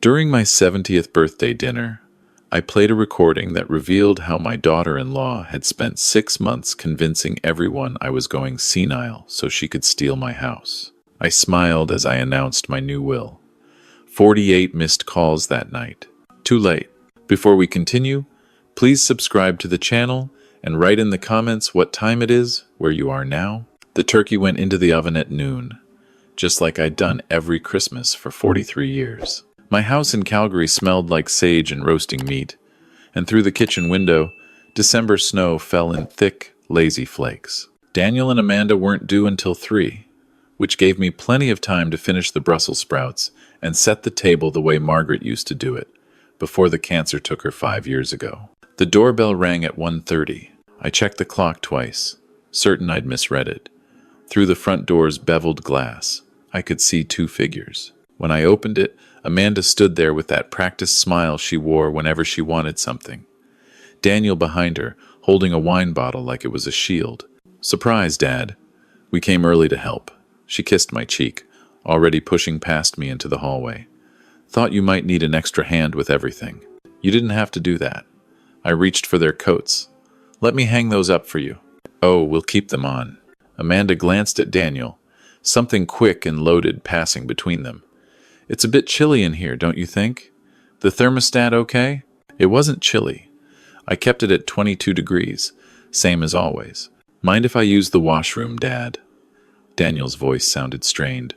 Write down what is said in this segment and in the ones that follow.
During my 70th birthday dinner, I played a recording that revealed how my daughter-in-law had spent 6 months convincing everyone I was going senile so she could steal my house. I smiled as I announced my new will. 48 missed calls that night. Too late. Before we continue, please subscribe to the channel and write in the comments what time it is where you are now. The turkey went into the oven at noon, just like I'd done every Christmas for 43 years. My house in Calgary smelled like sage and roasting meat, and through the kitchen window, December snow fell in thick, lazy flakes. Daniel and Amanda weren't due until 3, which gave me plenty of time to finish the Brussels sprouts and set the table the way Margaret used to do it, before the cancer took her 5 years ago. The doorbell rang at 1:30. I checked the clock twice, certain I'd misread it. Through the front door's beveled glass, I could see 2 figures. When I opened it, Amanda stood there with that practiced smile she wore whenever she wanted something. Daniel behind her, holding a wine bottle like it was a shield. "Surprise, Dad. We came early to help." She kissed my cheek, already pushing past me into the hallway. "Thought you might need an extra hand with everything." "You didn't have to do that." I reached for their coats. "Let me hang those up for you." "Oh, we'll keep them on." Amanda glanced at Daniel, something quick and loaded passing between them. "It's a bit chilly in here, don't you think? The thermostat okay?" It wasn't chilly. I kept it at 22 degrees, same as always. "Mind if I use the washroom, Dad?" Daniel's voice sounded strained.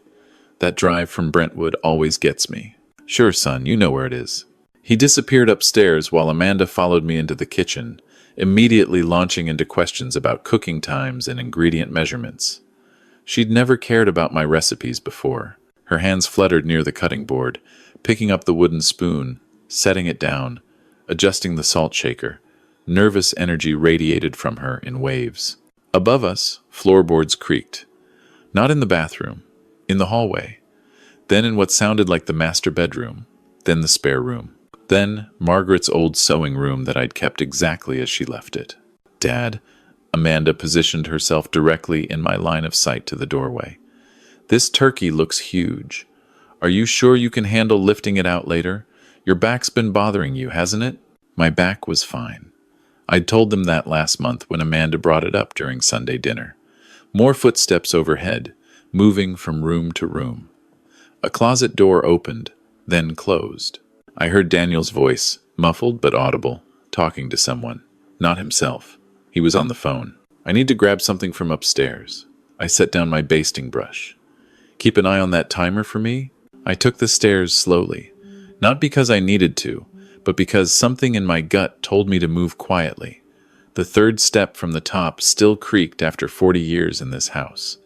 That drive from Brentwood always gets me. "Sure, son, you know where it is." He disappeared upstairs while Amanda followed me into the kitchen, immediately launching into questions about cooking times and ingredient measurements. She'd never cared about my recipes before. Her hands fluttered near the cutting board, picking up the wooden spoon, setting it down, adjusting the salt shaker. Nervous energy radiated from her in waves. Above us, floorboards creaked. Not in the bathroom, in the hallway. Then in what sounded like the master bedroom, then the spare room. Then Margaret's old sewing room that I'd kept exactly as she left it. "Dad," Amanda positioned herself directly in my line of sight to the doorway. "This turkey looks huge. Are you sure you can handle lifting it out later? Your back's been bothering you, hasn't it?" My back was fine. I'd told them that last month when Amanda brought it up during Sunday dinner. More footsteps overhead, moving from room to room. A closet door opened, then closed. I heard Daniel's voice, muffled but audible, talking to someone. Not himself. He was on the phone. "I need to grab something from upstairs." I set down my basting brush. "Keep an eye on that timer for me." I took the stairs slowly, not because I needed to, but because something in my gut told me to move quietly. The 3rd step from the top still creaked after 40 years in this house.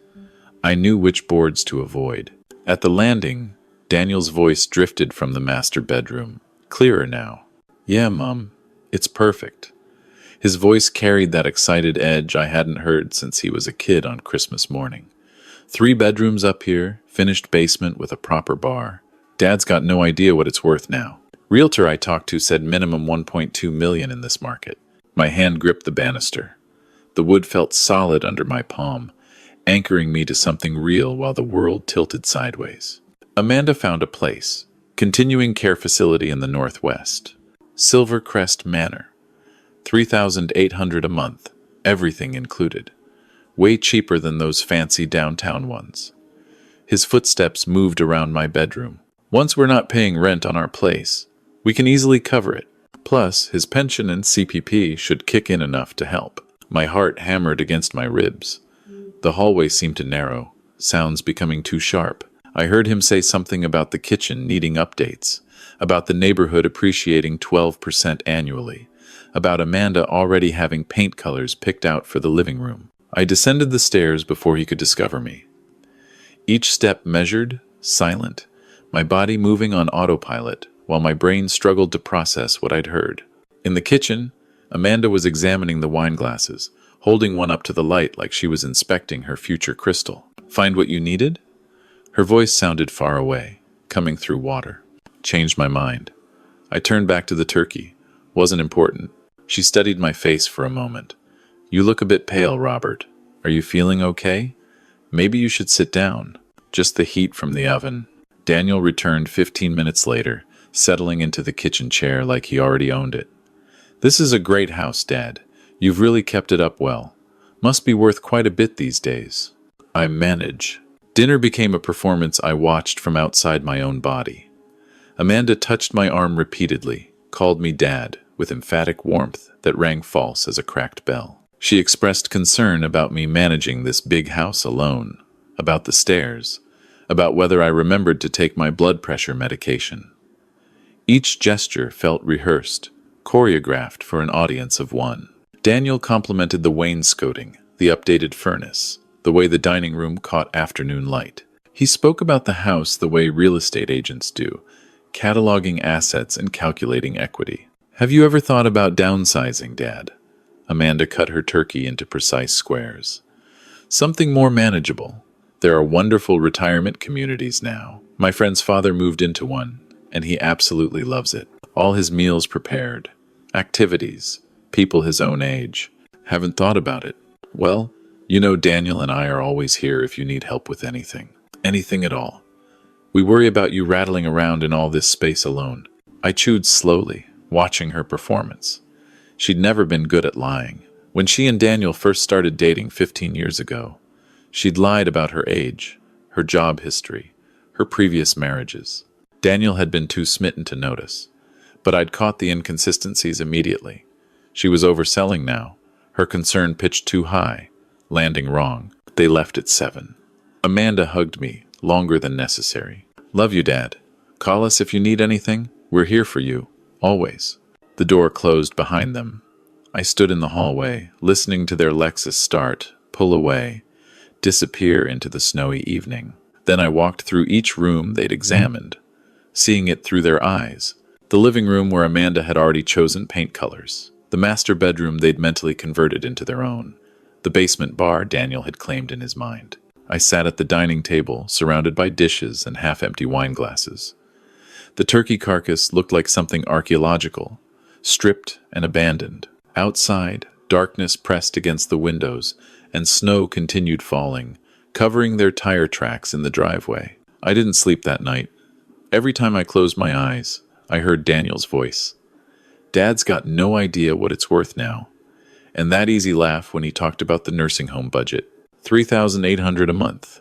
I knew which boards to avoid. At the landing, Daniel's voice drifted from the master bedroom, clearer now. "Yeah, Mom, it's perfect." His voice carried that excited edge I hadn't heard since he was a kid on Christmas morning. 3 bedrooms up here, finished basement with a proper bar. Dad's got no idea what it's worth now. Realtor I talked to said minimum 1.2 million in this market. My hand gripped the banister. The wood felt solid under my palm, anchoring me to something real while the world tilted sideways. Amanda found a place, continuing care facility in the northwest. Silvercrest Manor. $3,800 a month, everything included. Way cheaper than those fancy downtown ones. His footsteps moved around my bedroom. "Once we're not paying rent on our place, we can easily cover it. Plus, his pension and CPP should kick in enough to help." My heart hammered against my ribs. The hallway seemed to narrow, sounds becoming too sharp. I heard him say something about the kitchen needing updates, about the neighborhood appreciating 12% annually, about Amanda already having paint colors picked out for the living room. I descended the stairs before he could discover me. Each step measured, silent, my body moving on autopilot, while my brain struggled to process what I'd heard. In the kitchen, Amanda was examining the wine glasses, holding one up to the light like she was inspecting her future crystal. "Find what you needed?" Her voice sounded far away, coming through water. Changed my mind. I turned back to the turkey. Wasn't important. She studied my face for a moment. "You look a bit pale, Robert. Are you feeling okay? Maybe you should sit down." Just the heat from the oven. Daniel returned 15 minutes later, settling into the kitchen chair like he already owned it. "This is a great house, Dad. You've really kept it up well. Must be worth quite a bit these days." I manage. Dinner became a performance I watched from outside my own body. Amanda touched my arm repeatedly, called me Dad, with emphatic warmth that rang false as a cracked bell. She expressed concern about me managing this big house alone, about the stairs, about whether I remembered to take my blood pressure medication. Each gesture felt rehearsed, choreographed for an audience of one. Daniel complimented the wainscoting, the updated furnace, the way the dining room caught afternoon light. He spoke about the house the way real estate agents do, cataloging assets and calculating equity. "Have you ever thought about downsizing, Dad?" Amanda cut her turkey into precise squares. "Something more manageable. There are wonderful retirement communities now. My friend's father moved into one, and he absolutely loves it. All his meals prepared, activities, people his own age. Haven't thought about it. Well, you know Daniel and I are always here if you need help with anything. Anything at all. We worry about you rattling around in all this space alone." I chewed slowly, watching her performance. She'd never been good at lying. When she and Daniel first started dating 15 years ago, she'd lied about her age, her job history, her previous marriages. Daniel had been too smitten to notice, but I'd caught the inconsistencies immediately. She was overselling now, her concern pitched too high, landing wrong. They left at 7. Amanda hugged me, longer than necessary. "Love you, Dad. Call us if you need anything. We're here for you, always." The door closed behind them. I stood in the hallway, listening to their Lexus start, pull away, disappear into the snowy evening. Then I walked through each room they'd examined, seeing it through their eyes. The living room where Amanda had already chosen paint colors. The master bedroom they'd mentally converted into their own. The basement bar Daniel had claimed in his mind. I sat at the dining table, surrounded by dishes and half-empty wine glasses. The turkey carcass looked like something archaeological, stripped and abandoned. Outside, darkness pressed against the windows, and snow continued falling, covering their tire tracks in the driveway. I didn't sleep that night. Every time I closed my eyes, I heard Daniel's voice. "Dad's got no idea what it's worth now." And that easy laugh when he talked about the nursing home budget. $3,800 a month.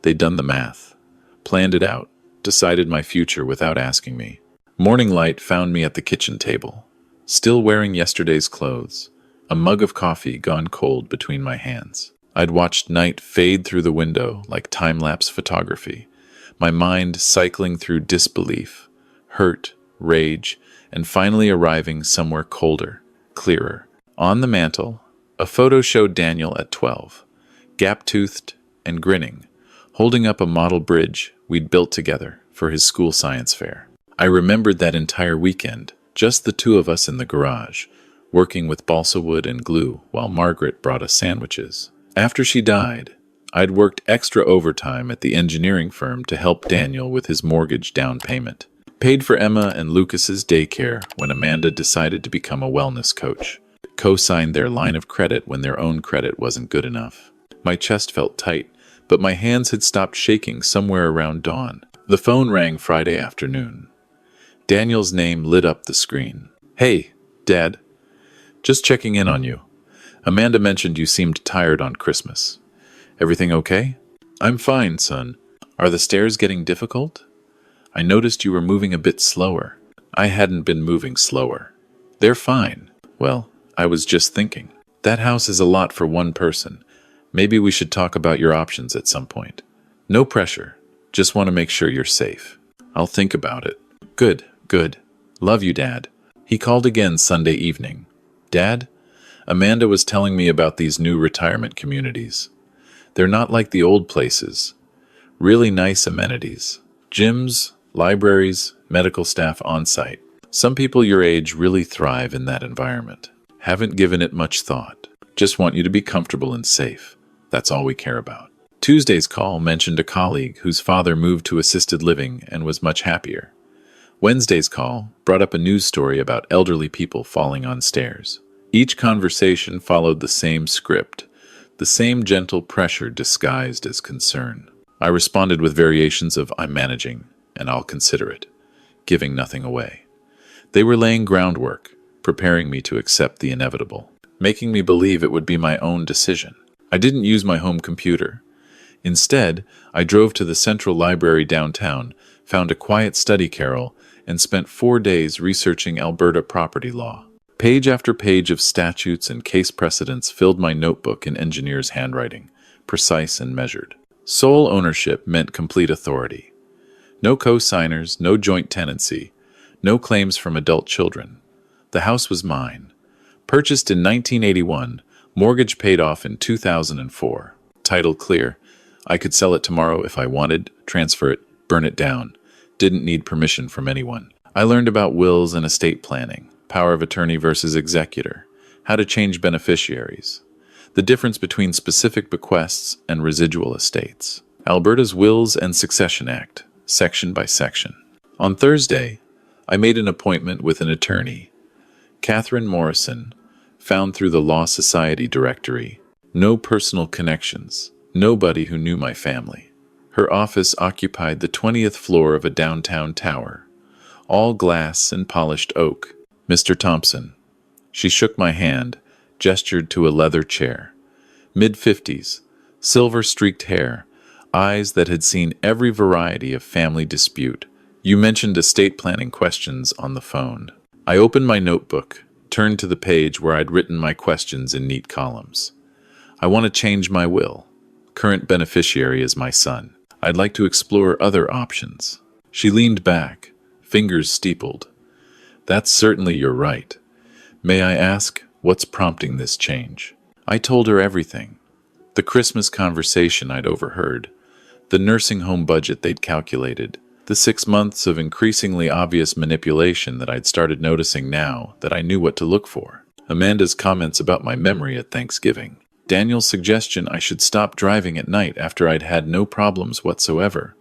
They'd done the math, planned it out, decided my future without asking me. Morning light found me at the kitchen table, still wearing yesterday's clothes, a mug of coffee gone cold between my hands. I'd watched night fade through the window like time-lapse photography, my mind cycling through disbelief, hurt, rage, and finally arriving somewhere colder, clearer. On the mantel, a photo showed Daniel at 12, gap-toothed and grinning, holding up a model bridge we'd built together for his school science fair. I remembered that entire weekend, just the two of us in the garage, working with balsa wood and glue while Margaret brought us sandwiches. After she died, I'd worked extra overtime at the engineering firm to help Daniel with his mortgage down payment. Paid for Emma and Lucas's daycare when Amanda decided to become a wellness coach. Co-signed their line of credit when their own credit wasn't good enough. My chest felt tight, but my hands had stopped shaking somewhere around dawn. The phone rang Friday afternoon. Daniel's name lit up the screen. "Hey, Dad. Just checking in on you. Amanda mentioned you seemed tired on Christmas. Everything okay?" "I'm fine, son. Are the stairs getting difficult? I noticed you were moving a bit slower." I hadn't been moving slower. "They're fine." "Well, I was just thinking. That house is a lot for one person. Maybe we should talk about your options at some point." "No pressure. Just want to make sure you're safe." "I'll think about it." Good. Love you, Dad." He called again Sunday evening. "Dad, Amanda was telling me about these new retirement communities. They're not like the old places. Really nice amenities. Gyms, libraries, medical staff on site. Some people your age really thrive in that environment. Haven't given it much thought. Just want you to be comfortable and safe. That's all we care about." Tuesday's call mentioned a colleague whose father moved to assisted living and was much happier. Wednesday's call brought up a news story about elderly people falling on stairs. Each conversation followed the same script, the same gentle pressure disguised as concern. I responded with variations of "I'm managing, and I'll consider it," giving nothing away. They were laying groundwork, preparing me to accept the inevitable, making me believe it would be my own decision. I didn't use my home computer. Instead, I drove to the Central Library downtown, found a quiet study carrel, and spent 4 days researching Alberta property law. Page after page of statutes and case precedents filled my notebook in engineer's handwriting, precise and measured. Sole ownership meant complete authority. No co-signers, no joint tenancy, no claims from adult children. The house was mine. Purchased in 1981, mortgage paid off in 2004. Title clear. I could sell it tomorrow if I wanted, transfer it, burn it down. Didn't need permission from anyone. I learned about wills and estate planning, power of attorney versus executor, how to change beneficiaries, the difference between specific bequests and residual estates, Alberta's Wills and Succession Act, section by section. On Thursday, I made an appointment with an attorney, Catherine Morrison, found through the Law Society directory. No personal connections, nobody who knew my family. Her office occupied the 20th floor of a downtown tower, all glass and polished oak. Mr. Thompson. She shook my hand, gestured to a leather chair. Mid-50s, silver-streaked hair, eyes that had seen every variety of family dispute. You mentioned estate planning questions on the phone. I opened my notebook, turned to the page where I'd written my questions in neat columns. I want to change my will. Current beneficiary is my son. I'd like to explore other options. She leaned back, fingers steepled. That's certainly your right. May I ask, what's prompting this change? I told her everything. The Christmas conversation I'd overheard, the nursing home budget they'd calculated, the 6 months of increasingly obvious manipulation that I'd started noticing now that I knew what to look for. Amanda's comments about my memory at Thanksgiving. Daniel's suggestion I should stop driving at night after I'd had no problems whatsoever.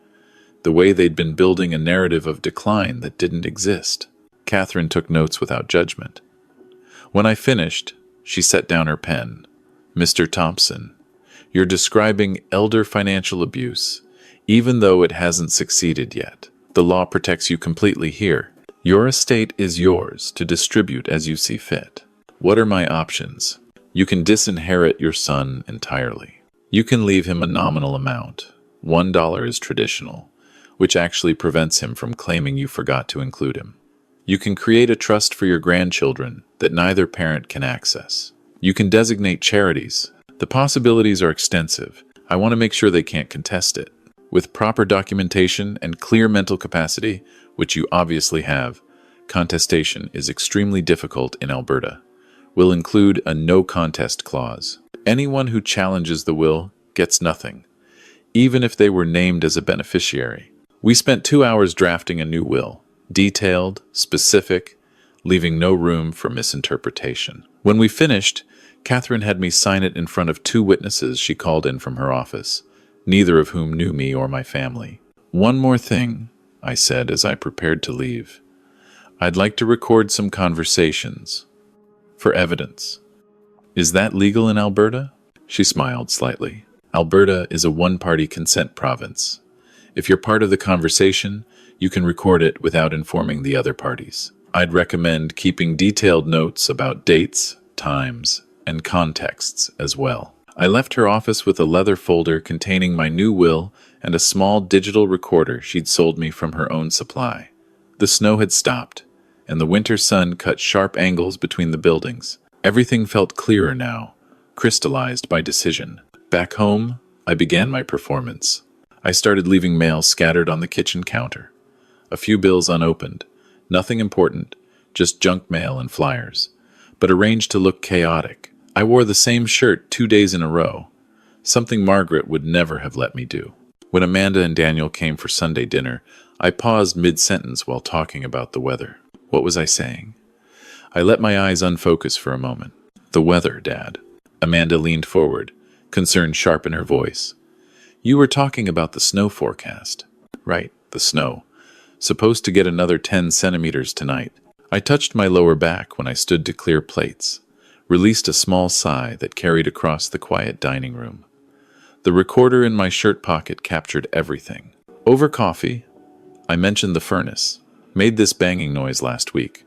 The way they'd been building a narrative of decline that didn't exist. Catherine took notes without judgment. When I finished, she set down her pen. Mr. Thompson, you're describing elder financial abuse, even though it hasn't succeeded yet. The law protects you completely here. Your estate is yours to distribute as you see fit. What are my options? You can disinherit your son entirely. You can leave him a nominal amount. $1 is traditional, which actually prevents him from claiming you forgot to include him. You can create a trust for your grandchildren that neither parent can access. You can designate charities. The possibilities are extensive. I want to make sure they can't contest it. With proper documentation and clear mental capacity, which you obviously have, contestation is extremely difficult in Alberta. Will include a no contest clause. Anyone who challenges the will gets nothing, even if they were named as a beneficiary. We spent 2 hours drafting a new will, detailed, specific, leaving no room for misinterpretation. When we finished, Catherine had me sign it in front of 2 witnesses she called in from her office, neither of whom knew me or my family. One more thing, I said as I prepared to leave. I'd like to record some conversations. For evidence. Is that legal in Alberta? She smiled slightly. Alberta is a one-party consent province. If you're part of the conversation, you can record it without informing the other parties. I'd recommend keeping detailed notes about dates, times, and contexts as well. I left her office with a leather folder containing my new will and a small digital recorder she'd sold me from her own supply. The snow had stopped, and the winter sun cut sharp angles between the buildings. Everything felt clearer now, crystallized by decision. Back home, I began my performance. I started leaving mail scattered on the kitchen counter. A few bills unopened. Nothing important, just junk mail and flyers, but arranged to look chaotic. I wore the same shirt 2 days in a row, something Margaret would never have let me do. When Amanda and Daniel came for Sunday dinner, I paused mid-sentence while talking about the weather. What was I saying? I let my eyes unfocus for a moment. The weather, Dad. Amanda leaned forward, concern sharp in her voice. You were talking about the snow forecast. Right, the snow. Supposed to get another 10 centimeters tonight. I touched my lower back when I stood to clear plates, released a small sigh that carried across the quiet dining room. The recorder in my shirt pocket captured everything. Over coffee, I mentioned the furnace. Made this banging noise last week.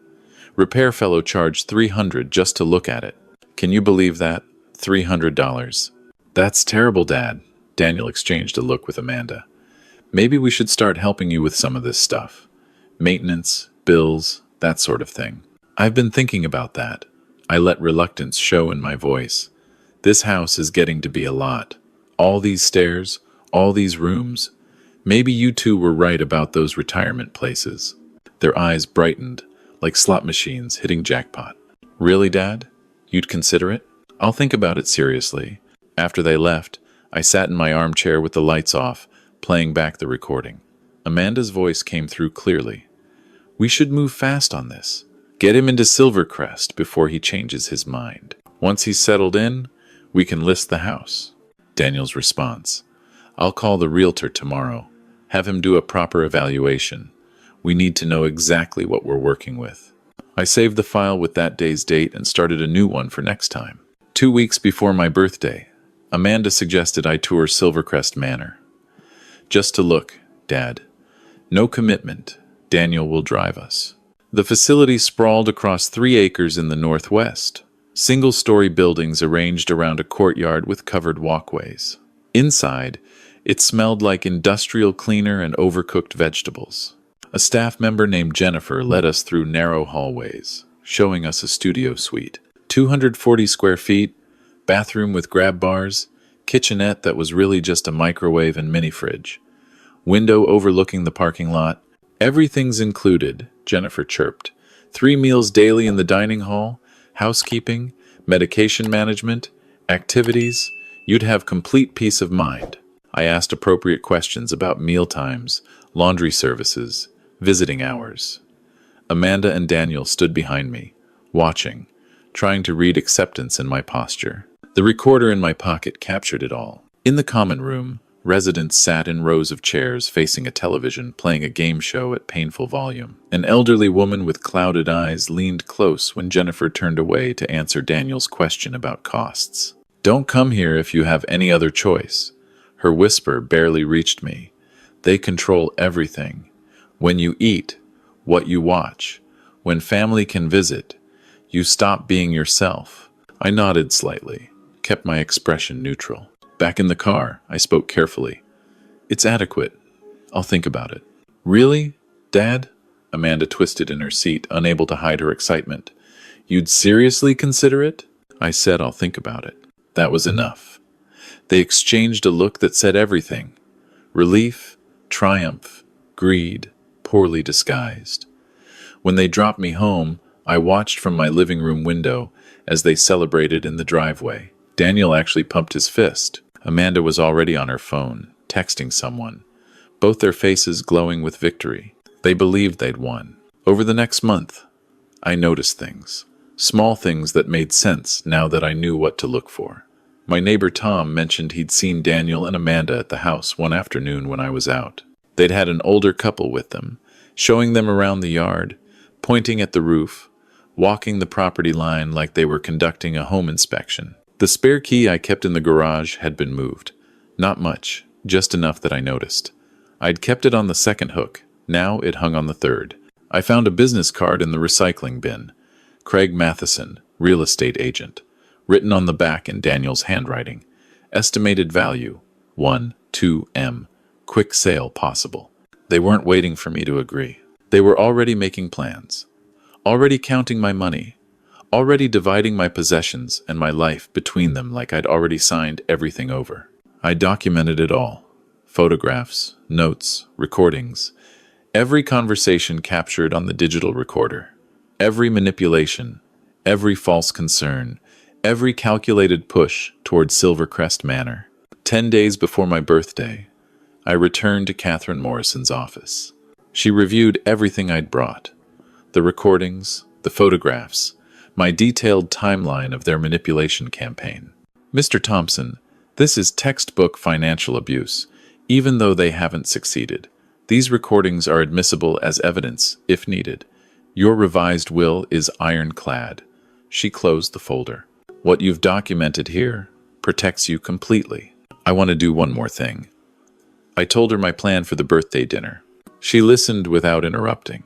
Repair fellow charged $300 just to look at it. Can you believe that? $300. That's terrible, Dad. Daniel exchanged a look with Amanda. Maybe we should start helping you with some of this stuff. Maintenance, bills, that sort of thing. I've been thinking about that. I let reluctance show in my voice. This house is getting to be a lot. All these stairs, all these rooms. Maybe you two were right about those retirement places. Their eyes brightened, like slot machines hitting jackpot. Really, Dad? You'd consider it? I'll think about it seriously. After they left, I sat in my armchair with the lights off, playing back the recording. Amanda's voice came through clearly. We should move fast on this. Get him into Silvercrest before he changes his mind. Once he's settled in, we can list the house. Daniel's response. I'll call the realtor tomorrow. Have him do a proper evaluation. We need to know exactly what we're working with. I saved the file with that day's date and started a new one for next time. 2 weeks before my birthday, Amanda suggested I tour Silvercrest Manor. Just to look, Dad. No commitment. Daniel will drive us. The facility sprawled across 3 acres in the northwest. Single-story buildings arranged around a courtyard with covered walkways. Inside, it smelled like industrial cleaner and overcooked vegetables. A staff member named Jennifer led us through narrow hallways, showing us a studio suite. 240 square feet, bathroom with grab bars, kitchenette that was really just a microwave and mini fridge. Window overlooking the parking lot. Everything's included, Jennifer chirped. 3 meals daily in the dining hall, housekeeping, medication management, activities. You'd have complete peace of mind. I asked appropriate questions about meal times, laundry services, visiting hours. Amanda and Daniel stood behind me, watching, trying to read acceptance in my posture. The recorder in my pocket captured it all. In the common room, residents sat in rows of chairs facing a television playing a game show at painful volume. An elderly woman with clouded eyes leaned close when Jennifer turned away to answer Daniel's question about costs. Don't come here if you have any other choice. Her whisper barely reached me. They control everything. When you eat, what you watch, when family can visit, you stop being yourself. I nodded slightly, kept my expression neutral. Back in the car, I spoke carefully. It's adequate. I'll think about it. Really, Dad? Amanda twisted in her seat, unable to hide her excitement. You'd seriously consider it? I said I'll think about it. That was enough. They exchanged a look that said everything. Relief, triumph, greed, poorly disguised. When they dropped me home, I watched from my living room window as they celebrated in the driveway. Daniel actually pumped his fist. Amanda was already on her phone, texting someone, both their faces glowing with victory. They believed they'd won. Over the next month, I noticed things. Small things that made sense now that I knew what to look for. My neighbor Tom mentioned he'd seen Daniel and Amanda at the house one afternoon when I was out. They'd had an older couple with them, showing them around the yard, pointing at the roof, walking the property line like they were conducting a home inspection. The spare key I kept in the garage had been moved. Not much, just enough that I noticed. I'd kept it on the second hook. Now it hung on the third. I found a business card in the recycling bin. Craig Matheson, real estate agent. Written on the back in Daniel's handwriting. Estimated value, 1-2M. Quick sale possible. They weren't waiting for me to agree. They were already making plans. Already counting my money. Already dividing my possessions and my life between them like I'd already signed everything over. I documented it all. Photographs, notes, recordings. Every conversation captured on the digital recorder. Every manipulation. Every false concern. Every calculated push toward Silvercrest Manor. 10 days before my birthday, I returned to Catherine Morrison's office. She reviewed everything I'd brought. The recordings, the photographs, my detailed timeline of their manipulation campaign. Mr. Thompson, this is textbook financial abuse, even though they haven't succeeded. These recordings are admissible as evidence, if needed. Your revised will is ironclad. She closed the folder. What you've documented here protects you completely. I want to do one more thing. I told her my plan for the birthday dinner. She listened without interrupting.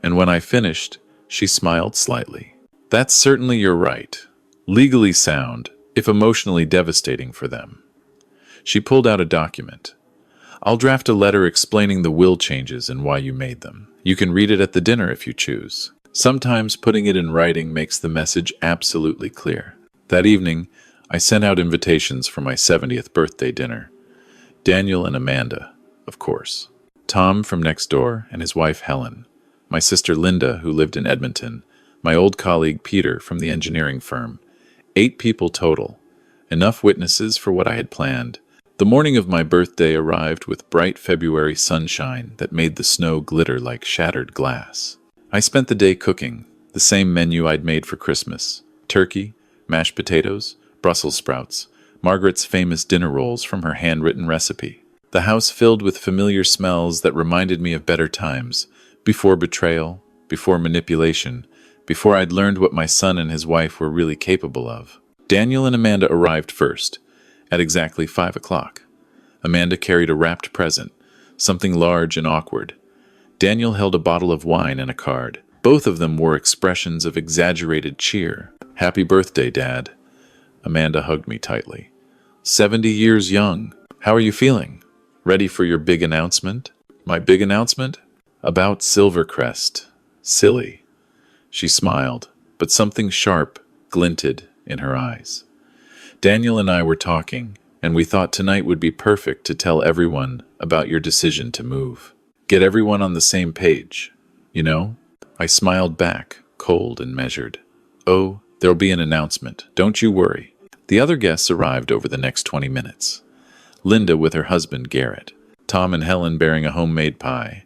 And when I finished, she smiled slightly. That's certainly your right. Legally sound, if emotionally devastating for them. She pulled out a document. I'll draft a letter explaining the will changes and why you made them. You can read it at the dinner if you choose. Sometimes putting it in writing makes the message absolutely clear. That evening, I sent out invitations for my 70th birthday dinner. Daniel and Amanda, of course. Tom from next door and his wife Helen. My sister Linda, who lived in Edmonton. My old colleague Peter from the engineering firm. 8 people total. Enough witnesses for what I had planned. The morning of my birthday arrived with bright February sunshine that made the snow glitter like shattered glass. I spent the day cooking, the same menu I'd made for Christmas. Turkey, mashed potatoes, Brussels sprouts, Margaret's famous dinner rolls from her handwritten recipe. The house filled with familiar smells that reminded me of better times, before betrayal, before manipulation, before I'd learned what my son and his wife were really capable of. Daniel and Amanda arrived first, at exactly 5 o'clock. Amanda carried a wrapped present, something large and awkward. Daniel held a bottle of wine and a card. Both of them wore expressions of exaggerated cheer. Happy birthday, Dad. Amanda hugged me tightly. 70 years young. How are you feeling? Ready for your big announcement? My big announcement? About Silvercrest. Silly. She smiled, but something sharp glinted in her eyes. Daniel and I were talking, and we thought tonight would be perfect to tell everyone about your decision to move. Get everyone on the same page, you know? I smiled back, cold and measured. Oh, there'll be an announcement, don't you worry. The other guests arrived over the next 20 minutes. Linda with her husband Garrett, Tom and Helen bearing a homemade pie,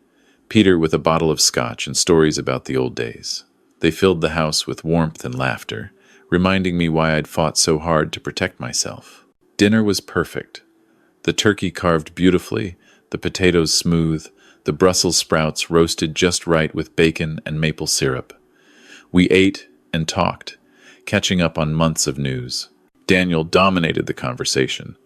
Peter with a bottle of scotch and stories about the old days. They filled the house with warmth and laughter, reminding me why I'd fought so hard to protect myself. Dinner was perfect. The turkey carved beautifully, the potatoes smooth, the Brussels sprouts roasted just right with bacon and maple syrup. We ate and talked, catching up on months of news. Daniel dominated the conversation,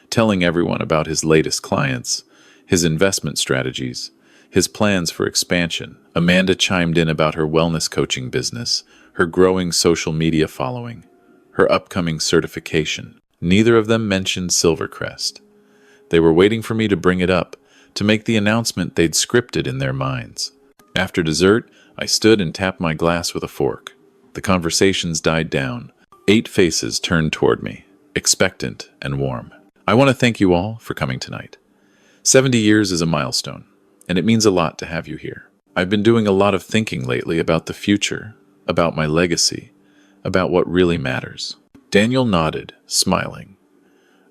telling everyone about his latest clients, his investment strategies, his plans for expansion. Amanda chimed in about her wellness coaching business, her growing social media following, her upcoming certification. Neither of them mentioned Silvercrest. They were waiting for me to bring it up, to make the announcement they'd scripted in their minds. After dessert, I stood and tapped my glass with a fork. The conversations died down. 8 faces turned toward me, expectant and warm. I want to thank you all for coming tonight. 70 years is a milestone, and it means a lot to have you here. I've been doing a lot of thinking lately about the future, about my legacy, about what really matters. Daniel nodded, smiling.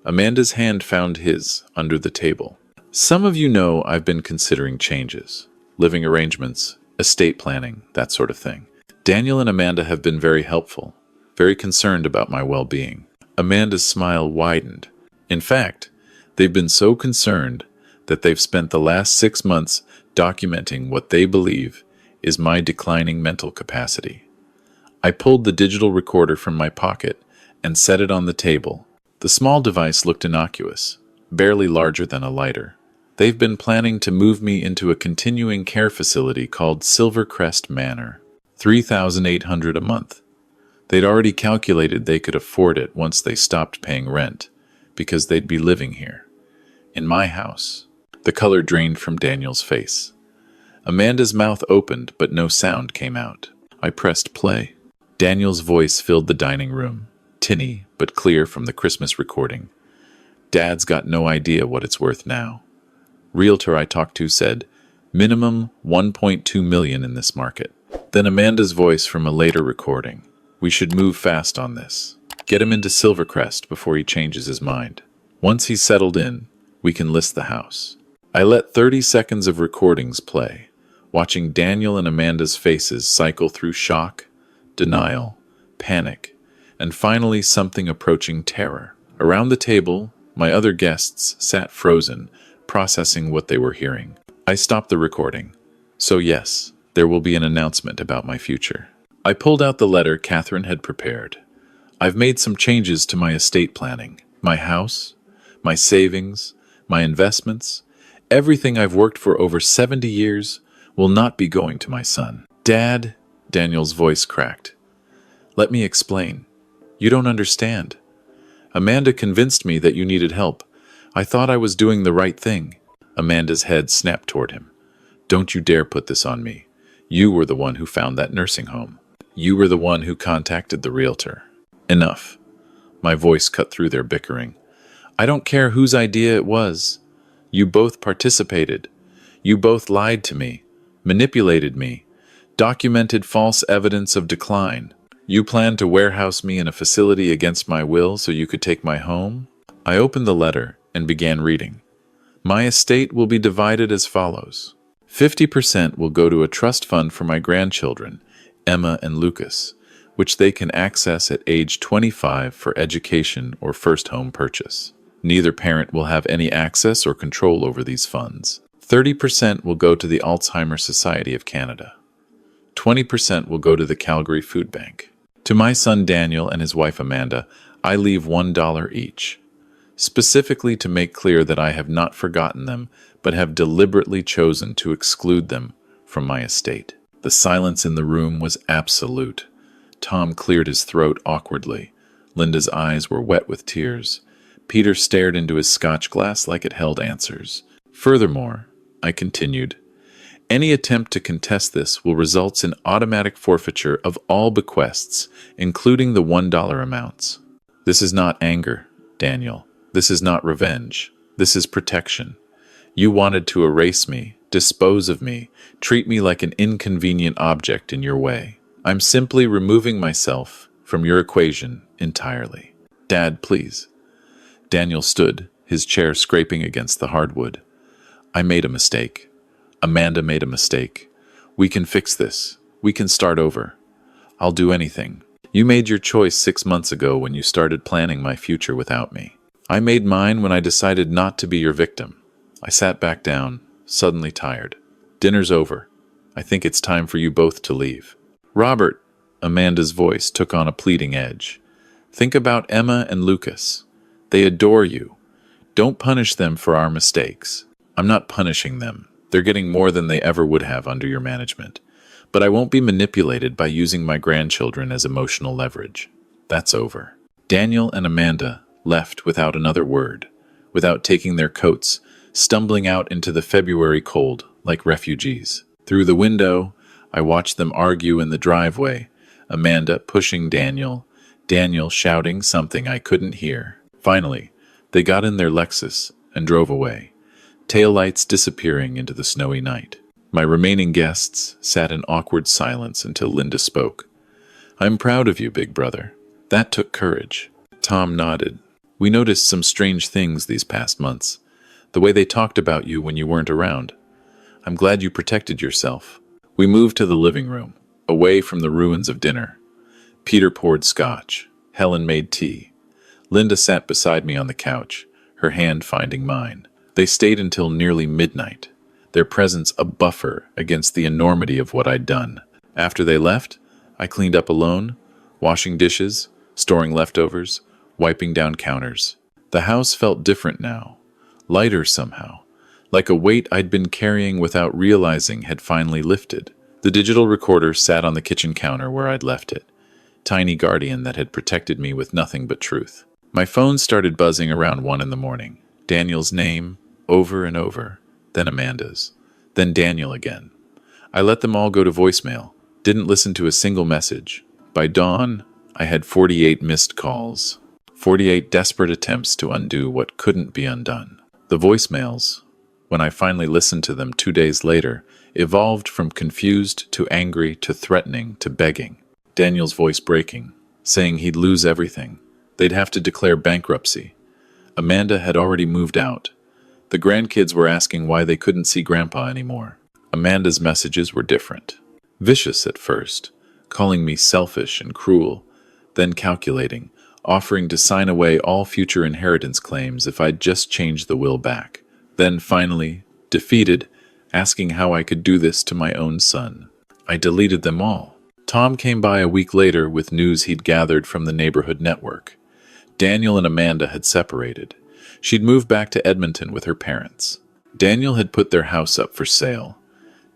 Amanda's hand found his under the table. Some of you know I've been considering changes, living arrangements, estate planning, that sort of thing. Daniel and Amanda have been very helpful, very concerned about my well-being. Amanda's smile widened. In fact, they've been so concerned that they've spent the last 6 months documenting what they believe is my declining mental capacity. I pulled the digital recorder from my pocket and set it on the table. The small device looked innocuous, barely larger than a lighter. They've been planning to move me into a continuing care facility called Silvercrest Manor, $3,800 a month. They'd already calculated they could afford it once they stopped paying rent, because they'd be living here, in my house. The color drained from Daniel's face. Amanda's mouth opened, but no sound came out. I pressed play. Daniel's voice filled the dining room, tinny but clear from the Christmas recording. Dad's got no idea what it's worth now. Realtor I talked to said, minimum 1.2 million in this market. Then Amanda's voice from a later recording. We should move fast on this. Get him into Silvercrest before he changes his mind. Once he's settled in, we can list the house. I let 30 seconds of recordings play, watching Daniel and Amanda's faces cycle through shock, denial, panic, and finally something approaching terror. Around the table, my other guests sat frozen, processing what they were hearing. I stopped the recording. So yes, there will be an announcement about my future. I pulled out the letter Catherine had prepared. I've made some changes to my estate planning, my house, my savings, my investments. Everything I've worked for over 70 years will not be going to my son. Dad, Daniel's voice cracked. Let me explain. You don't understand. Amanda convinced me that you needed help. I thought I was doing the right thing. Amanda's head snapped toward him. Don't you dare put this on me. You were the one who found that nursing home. You were the one who contacted the realtor. Enough. My voice cut through their bickering. I don't care whose idea it was. You both participated. You both lied to me, manipulated me, documented false evidence of decline. You planned to warehouse me in a facility against my will so you could take my home? I opened the letter and began reading. My estate will be divided as follows. 50% will go to a trust fund for my grandchildren, Emma and Lucas, which they can access at age 25 for education or first home purchase. Neither parent will have any access or control over these funds. 30% will go to the Alzheimer's Society of Canada. 20% will go to the Calgary Food Bank. To my son Daniel and his wife Amanda, I leave $1 each, specifically to make clear that I have not forgotten them, but have deliberately chosen to exclude them from my estate. The silence in the room was absolute. Tom cleared his throat awkwardly. Linda's eyes were wet with tears. Peter stared into his scotch glass like it held answers. Furthermore, I continued, any attempt to contest this will result in automatic forfeiture of all bequests, including the $1 amounts. This is not anger, Daniel. This is not revenge. This is protection. You wanted to erase me, dispose of me, treat me like an inconvenient object in your way. I'm simply removing myself from your equation entirely. Dad, please. Daniel stood, his chair scraping against the hardwood. I made a mistake. Amanda made a mistake. We can fix this. We can start over. I'll do anything. You made your choice 6 months ago when you started planning my future without me. I made mine when I decided not to be your victim. I sat back down, suddenly tired. Dinner's over. I think it's time for you both to leave. Robert, Amanda's voice took on a pleading edge. Think about Emma and Lucas. They adore you. Don't punish them for our mistakes. I'm not punishing them. They're getting more than they ever would have under your management. But I won't be manipulated by using my grandchildren as emotional leverage. That's over. Daniel and Amanda left without another word, without taking their coats, stumbling out into the February cold like refugees. Through the window, I watched them argue in the driveway, Amanda pushing Daniel, Daniel shouting something I couldn't hear. Finally, they got in their Lexus and drove away, taillights disappearing into the snowy night. My remaining guests sat in awkward silence until Linda spoke. I'm proud of you, big brother. That took courage. Tom nodded. We noticed some strange things these past months. The way they talked about you when you weren't around. I'm glad you protected yourself. We moved to the living room, away from the ruins of dinner. Peter poured scotch. Helen made tea. Linda sat beside me on the couch, her hand finding mine. They stayed until nearly midnight, their presence a buffer against the enormity of what I'd done. After they left, I cleaned up alone, washing dishes, storing leftovers, wiping down counters. The house felt different now, lighter somehow, like a weight I'd been carrying without realizing had finally lifted. The digital recorder sat on the kitchen counter where I'd left it, tiny guardian that had protected me with nothing but truth. My phone started buzzing around 1 a.m. Daniel's name, over and over, then Amanda's, then Daniel again. I let them all go to voicemail, didn't listen to a single message. By dawn, I had 48 missed calls, 48 desperate attempts to undo what couldn't be undone. The voicemails, when I finally listened to them 2 days later, evolved from confused to angry to threatening to begging. Daniel's voice breaking, saying he'd lose everything. They'd have to declare bankruptcy. Amanda had already moved out. The grandkids were asking why they couldn't see Grandpa anymore. Amanda's messages were different. Vicious at first, calling me selfish and cruel, then calculating, offering to sign away all future inheritance claims if I'd just changed the will back. Then finally, defeated, asking how I could do this to my own son. I deleted them all. Tom came by a week later with news he'd gathered from the neighborhood network. Daniel and Amanda had separated. She'd moved back to Edmonton with her parents. Daniel had put their house up for sale,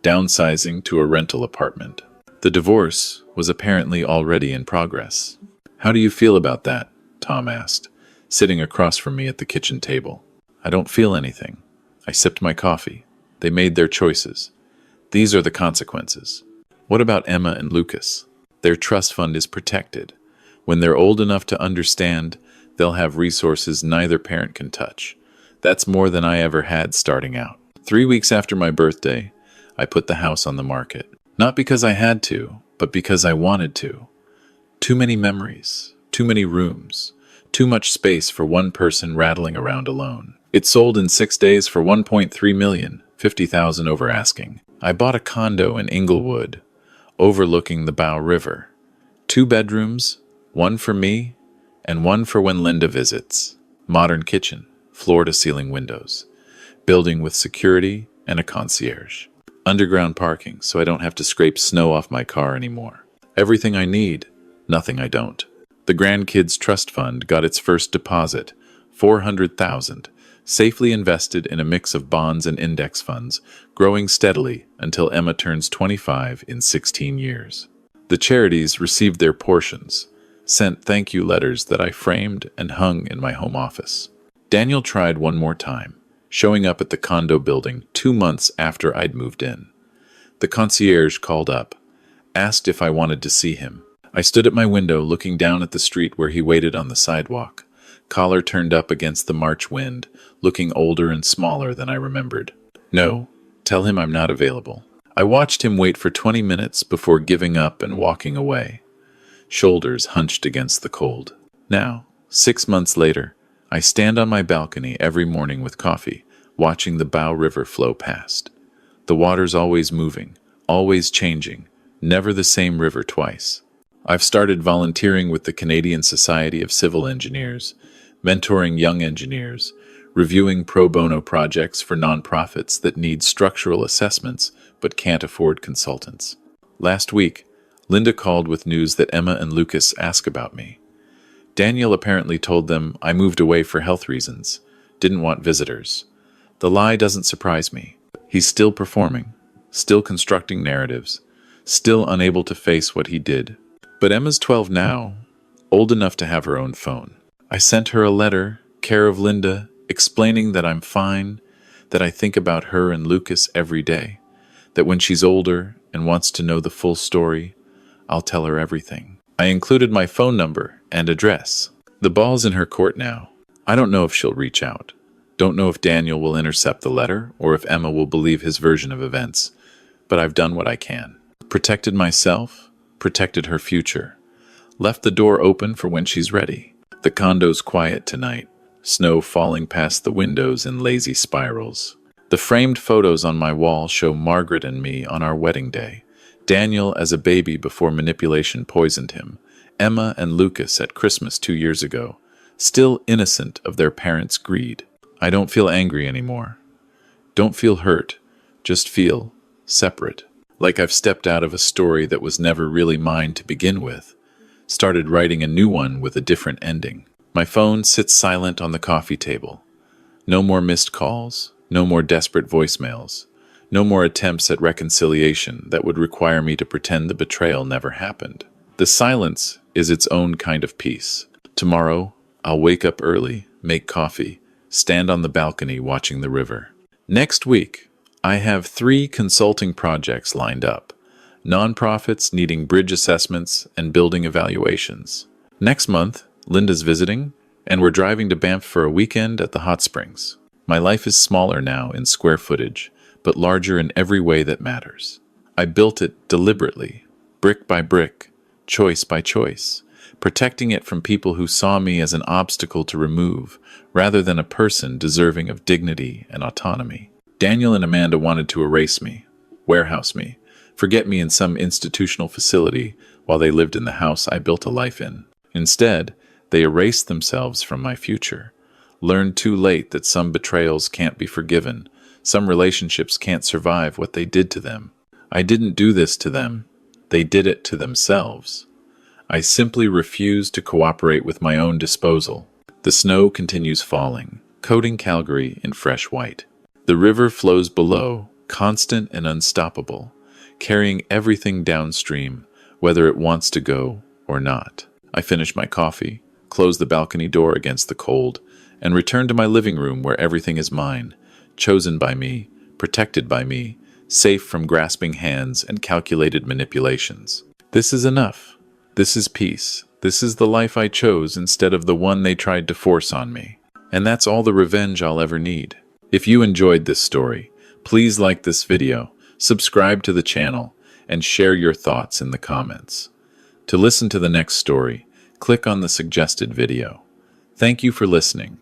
downsizing to a rental apartment. The divorce was apparently already in progress. "How do you feel about that?" Tom asked, sitting across from me at the kitchen table. "I don't feel anything." I sipped my coffee. "They made their choices. These are the consequences." "What about Emma and Lucas?" "Their trust fund is protected. When they're old enough to understand, they'll have resources neither parent can touch. That's more than I ever had starting out." 3 weeks after my birthday, I put the house on the market. Not because I had to, but because I wanted to. Too many memories, too many rooms, too much space for one person rattling around alone. It sold in 6 days for 1.3 million, 50,000 over asking. I bought a condo in Inglewood, overlooking the Bow River. 2 bedrooms, one for me and one for when Linda visits. Modern kitchen, floor-to-ceiling windows. Building with security and a concierge. Underground parking, so I don't have to scrape snow off my car anymore. Everything I need, nothing I don't. The grandkids' trust fund got its first deposit, 400,000, safely invested in a mix of bonds and index funds, growing steadily until Emma turns 25 in 16 years. The charities received their portions, sent thank you letters that I framed and hung in my home office. Daniel tried one more time, showing up at the condo building 2 months after I'd moved in. The concierge called up, asked if I wanted to see him. I stood at my window looking down at the street where he waited on the sidewalk, collar turned up against the March wind, looking older and smaller than I remembered. "No, tell him I'm not available." I watched him wait for 20 minutes before giving up and walking away, shoulders hunched against the cold. Now, 6 months later, I stand on my balcony every morning with coffee, watching the Bow River flow past. The water's always moving, always changing, never the same river twice. I've started volunteering with the Canadian Society of Civil Engineers, mentoring young engineers, reviewing pro bono projects for nonprofits that need structural assessments but can't afford consultants. Last week, Linda called with news that Emma and Lucas ask about me. Daniel apparently told them I moved away for health reasons, didn't want visitors. The lie doesn't surprise me. He's still performing, still constructing narratives, still unable to face what he did. But Emma's 12 now, old enough to have her own phone. I sent her a letter, care of Linda, explaining that I'm fine, that I think about her and Lucas every day, that when she's older and wants to know the full story, I'll tell her everything. I included my phone number and address. The ball's in her court now. I don't know if she'll reach out. Don't know if Daniel will intercept the letter or if Emma will believe his version of events. But I've done what I can. Protected myself, protected her future. Left the door open for when she's ready. The condo's quiet tonight, snow falling past the windows in lazy spirals. The framed photos on my wall show Margaret and me on our wedding day. Daniel as a baby before manipulation poisoned him. Emma and Lucas at Christmas 2 years ago, still innocent of their parents' greed. I don't feel angry anymore. Don't feel hurt. Just feel separate. Like I've stepped out of a story that was never really mine to begin with. Started writing a new one with a different ending. My phone sits silent on the coffee table. No more missed calls. No more desperate voicemails. No more attempts at reconciliation that would require me to pretend the betrayal never happened. The silence is its own kind of peace. Tomorrow, I'll wake up early, make coffee, stand on the balcony watching the river. Next week, I have 3 consulting projects lined up. Nonprofits needing bridge assessments and building evaluations. Next month, Linda's visiting, and we're driving to Banff for a weekend at the hot springs. My life is smaller now in square footage, but larger in every way that matters. I built it deliberately, brick by brick, choice by choice, protecting it from people who saw me as an obstacle to remove, rather than a person deserving of dignity and autonomy. Daniel and Amanda wanted to erase me, warehouse me, forget me in some institutional facility while they lived in the house I built a life in. Instead, they erased themselves from my future, learned too late that some betrayals can't be forgiven, some relationships can't survive what they did to them. I didn't do this to them. They did it to themselves. I simply refuse to cooperate with my own disposal. The snow continues falling, coating Calgary in fresh white. The river flows below, constant and unstoppable, carrying everything downstream, whether it wants to go or not. I finish my coffee, close the balcony door against the cold, and return to my living room where everything is mine, chosen by me, protected by me, safe from grasping hands and calculated manipulations. This is enough. This is peace. This is the life I chose instead of the one they tried to force on me. And that's all the revenge I'll ever need. If you enjoyed this story, please like this video, subscribe to the channel, and share your thoughts in the comments. To listen to the next story, click on the suggested video. Thank you for listening.